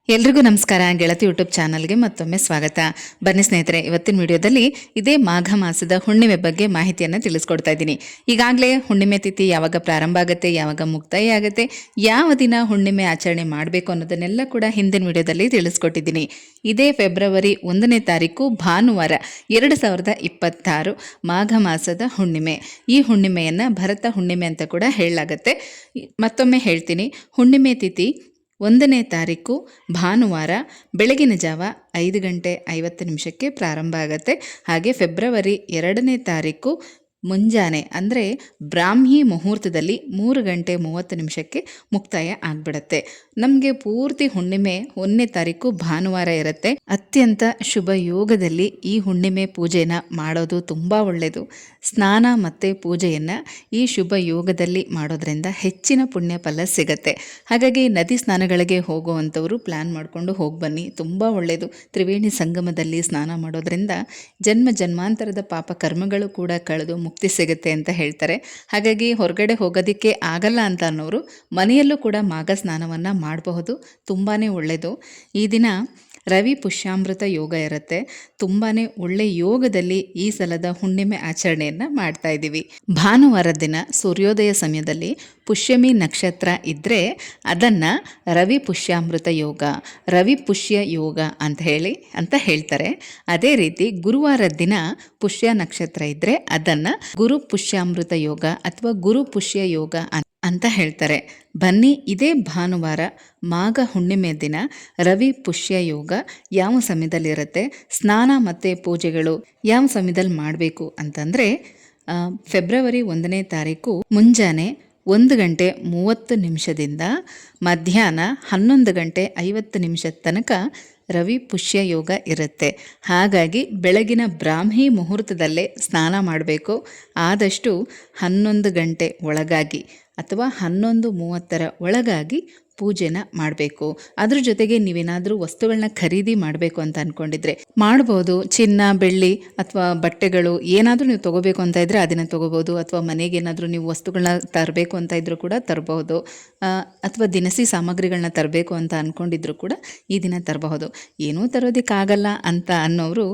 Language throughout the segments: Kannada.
ಎಲ್ರಿಗೂ ನಮಸ್ಕಾರ. ಗೆಳತಿ ಯೂಟ್ಯೂಬ್ ಚಾನಲ್ಗೆ ಮತ್ತೊಮ್ಮೆ ಸ್ವಾಗತ. ಬನ್ನಿ ಸ್ನೇಹಿತರೆ, ಇವತ್ತಿನ ವಿಡಿಯೋದಲ್ಲಿ ಇದೇ ಮಾಘ ಮಾಸದ ಹುಣ್ಣಿಮೆ ಬಗ್ಗೆ ಮಾಹಿತಿಯನ್ನು ತಿಳಿಸ್ಕೊಡ್ತಾ ಇದ್ದೀನಿ. ಈಗಾಗಲೇ ಹುಣ್ಣಿಮೆ ತಿಥಿ ಯಾವಾಗ ಪ್ರಾರಂಭ ಆಗುತ್ತೆ, ಯಾವಾಗ ಮುಕ್ತಾಯ ಆಗುತ್ತೆ, ಯಾವ ದಿನ ಹುಣ್ಣಿಮೆ ಆಚರಣೆ ಮಾಡಬೇಕು ಅನ್ನೋದನ್ನೆಲ್ಲ ಕೂಡ ಹಿಂದಿನ ವಿಡಿಯೋದಲ್ಲಿ ತಿಳಿಸ್ಕೊಟ್ಟಿದ್ದೀನಿ. ಇದೇ ಫೆಬ್ರವರಿ 1ನೇ ತಾರೀಕು ಭಾನುವಾರ 2026 ಮಾಘ ಮಾಸದ ಹುಣ್ಣಿಮೆ. ಈ ಹುಣ್ಣಿಮೆಯನ್ನು ಭರತ ಹುಣ್ಣಿಮೆ ಅಂತ ಕೂಡ ಹೇಳಲಾಗತ್ತೆ. ಮತ್ತೊಮ್ಮೆ ಹೇಳ್ತೀನಿ, ಹುಣ್ಣಿಮೆ ತಿಥಿ 1ನೇ ತಾರೀಕು ಭಾನುವಾರ ಬೆಳಗಿನ ಜಾವ 5:50 ಪ್ರಾರಂಭ ಆಗುತ್ತೆ. ಹಾಗೆ ಫೆಬ್ರವರಿ 2ನೇ ತಾರೀಕು ಮುಂಜಾನೆ ಅಂದರೆ ಬ್ರಾಹ್ಮಿ ಮುಹೂರ್ತದಲ್ಲಿ 3:30 ಮುಕ್ತಾಯ ಆಗಿಬಿಡುತ್ತೆ. ನಮಗೆ ಪೂರ್ತಿ ಹುಣ್ಣಿಮೆ 1ನೇ ತಾರೀಕು ಭಾನುವಾರ ಇರುತ್ತೆ. ಅತ್ಯಂತ ಶುಭ ಯೋಗದಲ್ಲಿ ಈ ಹುಣ್ಣಿಮೆ ಪೂಜೆನ ಮಾಡೋದು ತುಂಬ ಒಳ್ಳೆಯದು. ಸ್ನಾನ ಮತ್ತು ಪೂಜೆಯನ್ನು ಈ ಶುಭ ಯೋಗದಲ್ಲಿ ಮಾಡೋದ್ರಿಂದ ಹೆಚ್ಚಿನ ಪುಣ್ಯ ಫಲ ಸಿಗತ್ತೆ. ಹಾಗಾಗಿ ನದಿ ಸ್ನಾನಗಳಿಗೆ ಹೋಗುವಂಥವರು ಪ್ಲ್ಯಾನ್ ಮಾಡಿಕೊಂಡು ಹೋಗಿ ಬನ್ನಿ, ತುಂಬ ಒಳ್ಳೆಯದು. ತ್ರಿವೇಣಿ ಸಂಗಮದಲ್ಲಿ ಸ್ನಾನ ಮಾಡೋದ್ರಿಂದ ಜನ್ಮ ಜನ್ಮಾಂತರದ ಪಾಪ ಕರ್ಮಗಳು ಕೂಡ ಕಳೆದು ಮುಕ್ತಿ ಸಿಗುತ್ತೆ ಅಂತ ಹೇಳ್ತಾರೆ. ಹಾಗಾಗಿ ಹೊರಗಡೆ ಹೋಗೋದಕ್ಕೆ ಆಗಲ್ಲ ಅಂತ ಅನ್ನೋರು ಮನೆಯಲ್ಲೂ ಕೂಡ ಮಾಘ ಸ್ನಾನವನ್ನು ಮಾಡಬಹುದು, ತುಂಬಾ ಒಳ್ಳೆಯದು. ಈ ದಿನ ರವಿ ಪುಷ್ಯಾಮೃತ ಯೋಗ ಇರುತ್ತೆ. ತುಂಬಾ ಒಳ್ಳೆ ಯೋಗದಲ್ಲಿ ಈ ಸಲದ ಹುಣ್ಣಿಮೆ ಆಚರಣೆಯನ್ನು ಮಾಡ್ತಾ ಇದ್ದೀವಿ. ಭಾನುವಾರದ ದಿನ ಸೂರ್ಯೋದಯ ಸಮಯದಲ್ಲಿ ಪುಷ್ಯಮಿ ನಕ್ಷತ್ರ ಇದ್ದರೆ ಅದನ್ನು ರವಿ ಪುಷ್ಯಾಮೃತ ಯೋಗ, ರವಿ ಪುಷ್ಯ ಯೋಗ ಅಂತ ಹೇಳ್ತಾರೆ. ಅದೇ ರೀತಿ ಗುರುವಾರದ ದಿನ ಪುಷ್ಯ ನಕ್ಷತ್ರ ಇದ್ದರೆ ಅದನ್ನು ಗುರು ಪುಷ್ಯಾಮೃತ ಯೋಗ ಅಥವಾ ಗುರು ಪುಷ್ಯ ಯೋಗ ಅಂತ ಹೇಳ್ತಾರೆ. ಬನ್ನಿ, ಇದೇ ಭಾನುವಾರ ಮಾಘ ಹುಣ್ಣಿಮೆ ದಿನ ರವಿ ಪುಷ್ಯ ಯೋಗ ಯಾವ ಸಮಯದಲ್ಲಿರುತ್ತೆ, ಸ್ನಾನ ಮತ್ತು ಪೂಜೆಗಳು ಯಾವ ಸಮಯದಲ್ಲಿ ಮಾಡಬೇಕು ಅಂತಂದರೆ ಫೆಬ್ರವರಿ 1ನೇ ತಾರೀಕು ಮುಂಜಾನೆ 1:30 ಮಧ್ಯಾಹ್ನ 11:50 ತನಕ ರವಿ ಪುಷ್ಯ ಯೋಗ ಇರುತ್ತೆ. ಹಾಗಾಗಿ ಬೆಳಗಿನ ಬ್ರಾಹ್ಮಿ ಮುಹೂರ್ತದಲ್ಲೇ ಸ್ನಾನ ಮಾಡಬೇಕು. ಆದಷ್ಟು 11 ಗಂಟೆ ಒಳಗಾಗಿ ಅಥವಾ 11:30 ಒಳಗಾಗಿ ಪೂಜೆನ ಮಾಡಬೇಕು. ಅದ್ರ ಜೊತೆಗೆ ನೀವೇನಾದರೂ ವಸ್ತುಗಳನ್ನ ಖರೀದಿ ಮಾಡಬೇಕು ಅಂತ ಅಂದ್ಕೊಂಡಿದ್ರೆ ಮಾಡ್ಬೋದು. ಚಿನ್ನ, ಬೆಳ್ಳಿ ಅಥವಾ ಬಟ್ಟೆಗಳು ಏನಾದರೂ ನೀವು ತೊಗೋಬೇಕು ಅಂತ ಇದ್ದರೆ ಅದನ್ನು ತೊಗೋಬೋದು. ಅಥವಾ ಮನೆಗೇನಾದರೂ ನೀವು ವಸ್ತುಗಳನ್ನ ತರಬೇಕು ಅಂತ ಇದ್ರೂ ಕೂಡ ತರಬಹುದು. ಅಥವಾ ದಿನಸಿ ಸಾಮಗ್ರಿಗಳನ್ನ ತರಬೇಕು ಅಂತ ಅಂದ್ಕೊಂಡಿದ್ರು ಕೂಡ ಈ ದಿನ ತರಬಹುದು. ಏನೂ ತರೋದಕ್ಕಾಗಲ್ಲ ಅಂತ ಅನ್ನೋರು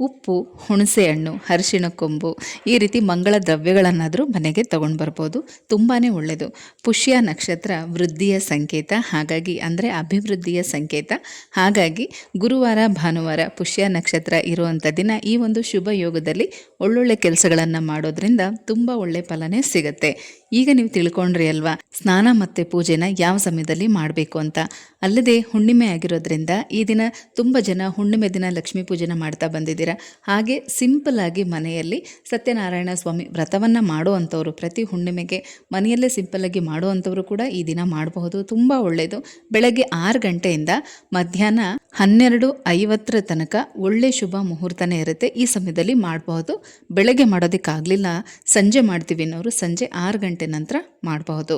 ಉಪ್ಪು, ಹುಣಸೆ ಹಣ್ಣು, ಅರಿಶಿಣ ಕೊಂಬು ಈ ರೀತಿ ಮಂಗಳ ದ್ರವ್ಯಗಳನ್ನಾದರೂ ಮನೆಗೆ ತಗೊಂಡು ಬರ್ಬೋದು. ತುಂಬಾ ಒಳ್ಳೆಯದು. ಪುಷ್ಯ ನಕ್ಷತ್ರ ವೃದ್ಧಿಯ ಸಂಕೇತ, ಹಾಗಾಗಿ ಅಂದರೆ ಅಭಿವೃದ್ಧಿಯ ಸಂಕೇತ. ಹಾಗಾಗಿ ಗುರುವಾರ ಭಾನುವಾರ ಪುಷ್ಯ ನಕ್ಷತ್ರ ಇರುವಂಥ ದಿನ ಈ ಒಂದು ಶುಭ ಯೋಗದಲ್ಲಿ ಒಳ್ಳೊಳ್ಳೆ ಕೆಲಸಗಳನ್ನು ಮಾಡೋದ್ರಿಂದ ತುಂಬ ಒಳ್ಳೆ ಫಲನೇ ಸಿಗುತ್ತೆ. ಈಗ ನೀವು ತಿಳ್ಕೊಂಡ್ರಿ ಅಲ್ವಾ ಸ್ನಾನ ಮತ್ತು ಪೂಜೆನ ಯಾವ ಸಮಯದಲ್ಲಿ ಮಾಡಬೇಕು ಅಂತ. ಅಲ್ಲದೆ ಹುಣ್ಣಿಮೆ ಆಗಿರೋದ್ರಿಂದ ಈ ದಿನ ತುಂಬ ಜನ ಹುಣ್ಣಿಮೆ ದಿನ ಲಕ್ಷ್ಮೀ ಪೂಜೆನ ಮಾಡ್ತಾ ಬಂದಿದ್ದೀರಾ. ಹಾಗೆ ಸಿಂಪಲ್ ಆಗಿ ಮನೆಯಲ್ಲಿ ಸತ್ಯನಾರಾಯಣ ಸ್ವಾಮಿ ವ್ರತವನ್ನು ಮಾಡುವಂಥವ್ರು ಪ್ರತಿ ಹುಣ್ಣಿಮೆಗೆ ಮನೆಯಲ್ಲೇ ಸಿಂಪಲ್ಲಾಗಿ ಮಾಡುವಂಥವ್ರು ಕೂಡ ಈ ದಿನ ಮಾಡಬಹುದು. ತುಂಬ ಒಳ್ಳೆಯದು. ಬೆಳಗ್ಗೆ 6 ಗಂಟೆಯಿಂದ ಮಧ್ಯಾಹ್ನ 12:50 ತನಕ ಒಳ್ಳೆ ಶುಭ ಮುಹೂರ್ತನೇ ಇರುತ್ತೆ. ಈ ಸಮಯದಲ್ಲಿ ಮಾಡಬಹುದು. ಬೆಳಗ್ಗೆ ಮಾಡೋದಕ್ಕಾಗಲಿಲ್ಲ ಸಂಜೆ ಮಾಡ್ತೀವಿ ಅನ್ನೋರು ಸಂಜೆ 6 ಗಂಟೆ ನಂತರ ಮಾಡಬಹುದು.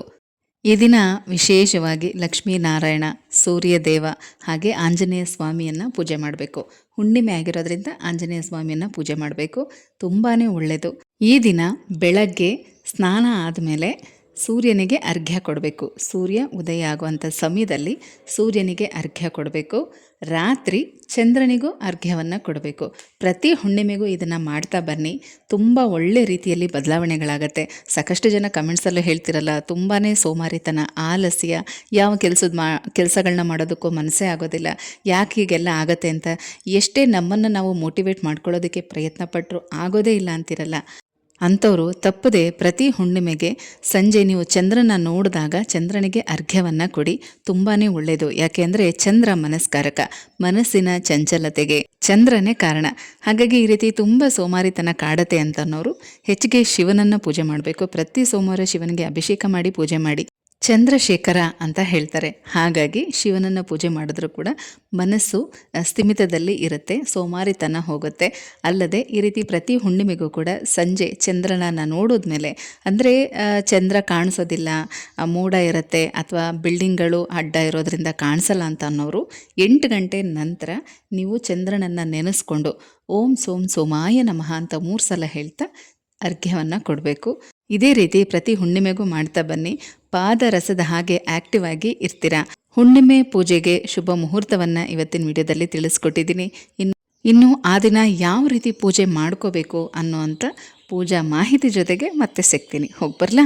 ಈ ದಿನ ವಿಶೇಷವಾಗಿ ಲಕ್ಷ್ಮೀನಾರಾಯಣ, ಸೂರ್ಯದೇವ ಹಾಗೆ ಆಂಜನೇಯ ಸ್ವಾಮಿಯನ್ನು ಪೂಜೆ ಮಾಡಬೇಕು. ಹುಣ್ಣಿಮೆ ಆಗಿರೋದ್ರಿಂದ ಆಂಜನೇಯ ಸ್ವಾಮಿಯನ್ನು ಪೂಜೆ ಮಾಡಬೇಕು. ತುಂಬಾ ಒಳ್ಳೆಯದು. ಈ ದಿನ ಬೆಳಗ್ಗೆ ಸ್ನಾನ ಆದಮೇಲೆ ಸೂರ್ಯನಿಗೆ ಅರ್ಘ್ಯ ಕೊಡಬೇಕು. ಸೂರ್ಯ ಉದಯ ಆಗುವಂಥ ಸಮಯದಲ್ಲಿ ಸೂರ್ಯನಿಗೆ ಅರ್ಘ್ಯ ಕೊಡಬೇಕು. ರಾತ್ರಿ ಚಂದ್ರನಿಗೂ ಅರ್ಘ್ಯವನ್ನು ಕೊಡಬೇಕು. ಪ್ರತಿ ಹುಣ್ಣಿಮೆಗೂ ಇದನ್ನು ಮಾಡ್ತಾ ಬನ್ನಿ. ತುಂಬ ಒಳ್ಳೆ ರೀತಿಯಲ್ಲಿ ಬದಲಾವಣೆಗಳಾಗತ್ತೆ. ಸಾಕಷ್ಟು ಜನ ಕಮೆಂಟ್ಸಲ್ಲೂ ಹೇಳ್ತಿರಲ್ಲ, ತುಂಬಾ ಸೋಮಾರಿತನ, ಆಲಸ್ಯ, ಯಾವ ಕೆಲಸಗಳನ್ನ ಮಾಡೋದಕ್ಕೂ ಮನಸ್ಸೇ ಆಗೋದಿಲ್ಲ, ಯಾಕೆ ಹೀಗೆಲ್ಲ ಆಗತ್ತೆ ಅಂತ. ಎಷ್ಟೇ ನಮ್ಮನ್ನು ನಾವು ಮೋಟಿವೇಟ್ ಮಾಡ್ಕೊಳ್ಳೋದಕ್ಕೆ ಪ್ರಯತ್ನ ಪಟ್ಟರು ಆಗೋದೇ ಇಲ್ಲ ಅಂತಿರಲ್ಲ. ಅಂಥವರು ತಪ್ಪದೆ ಪ್ರತಿ ಹುಣ್ಣಿಮೆಗೆ ಸಂಜೆ ನೀವು ಚಂದ್ರನ ನೋಡಿದಾಗ ಚಂದ್ರನಿಗೆ ಅರ್ಘ್ಯವನ್ನು ಕೊಡಿ. ತುಂಬಾ ಒಳ್ಳೆಯದು. ಯಾಕೆಂದರೆ ಚಂದ್ರ ಮನಸ್ಕಾರಕ, ಮನಸ್ಸಿನ ಚಂಚಲತೆಗೆ ಚಂದ್ರನೇ ಕಾರಣ. ಹಾಗಾಗಿ ಈ ರೀತಿ ತುಂಬ ಸೋಮಾರಿತನ ಕಾಡತ್ತೆ ಅಂತ ಅನ್ನೋರು ಹೆಚ್ಚಿಗೆ ಶಿವನನ್ನು ಪೂಜೆ ಮಾಡಬೇಕು. ಪ್ರತಿ ಸೋಮವಾರ ಶಿವನಿಗೆ ಅಭಿಷೇಕ ಮಾಡಿ ಪೂಜೆ ಮಾಡಿ. ಚಂದ್ರಶೇಖರ ಅಂತ ಹೇಳ್ತಾರೆ. ಹಾಗಾಗಿ ಶಿವನನ್ನು ಪೂಜೆ ಮಾಡಿದ್ರೂ ಕೂಡ ಮನಸ್ಸು ಸ್ಥಿಮಿತದಲ್ಲಿ ಇರುತ್ತೆ, ಸೋಮಾರಿತನ ಹೋಗುತ್ತೆ. ಅಲ್ಲದೆ ಈ ರೀತಿ ಪ್ರತಿ ಹುಣ್ಣಿಮೆಗೂ ಕೂಡ ಸಂಜೆ ಚಂದ್ರನನ್ನು ನೋಡಿದ್ಮೇಲೆ, ಅಂದರೆ ಚಂದ್ರ ಕಾಣಿಸೋದಿಲ್ಲ, ಮೋಡ ಇರುತ್ತೆ ಅಥವಾ ಬಿಲ್ಡಿಂಗ್ಗಳು ಅಡ್ಡ ಇರೋದ್ರಿಂದ ಕಾಣಿಸಲ್ಲ ಅಂತ ಅನ್ನೋರು 8 ಗಂಟೆ ನಂತರ ನೀವು ಚಂದ್ರನನ್ನು ನೆನೆಸ್ಕೊಂಡು ಓಂ ಸೋಂ ಸೋಮಾಯ ನಮಃ ಅಂತ 3 ಸಲ ಹೇಳ್ತಾ ಅರ್ಘ್ಯವನ್ನು ಕೊಡಬೇಕು. ಇದೇ ರೀತಿ ಪ್ರತಿ ಹುಣ್ಣಿಮೆಗೂ ಮಾಡ್ತಾ ಬನ್ನಿ. ಪಾದರಸದ ಹಾಗೆ ಆಕ್ಟಿವ್ ಆಗಿ ಇರ್ತೀರಾ. ಹುಣ್ಣಿಮೆ ಪೂಜೆಗೆ ಶುಭ ಮುಹೂರ್ತವನ್ನು ಇವತ್ತಿನ ವಿಡಿಯೋದಲ್ಲಿ ತಿಳಿಸ್ಕೊಟ್ಟಿದ್ದೀನಿ. ಇನ್ನು ಆ ದಿನ ಯಾವ ರೀತಿ ಪೂಜೆ ಮಾಡ್ಕೋಬೇಕು ಅನ್ನೋವಂಥ ಪೂಜಾ ಮಾಹಿತಿ ಜೊತೆಗೆ ಮತ್ತೆ ಸಿಗ್ತೀನಿ. ಹೋಗಿ ಬರ್ಲಾ?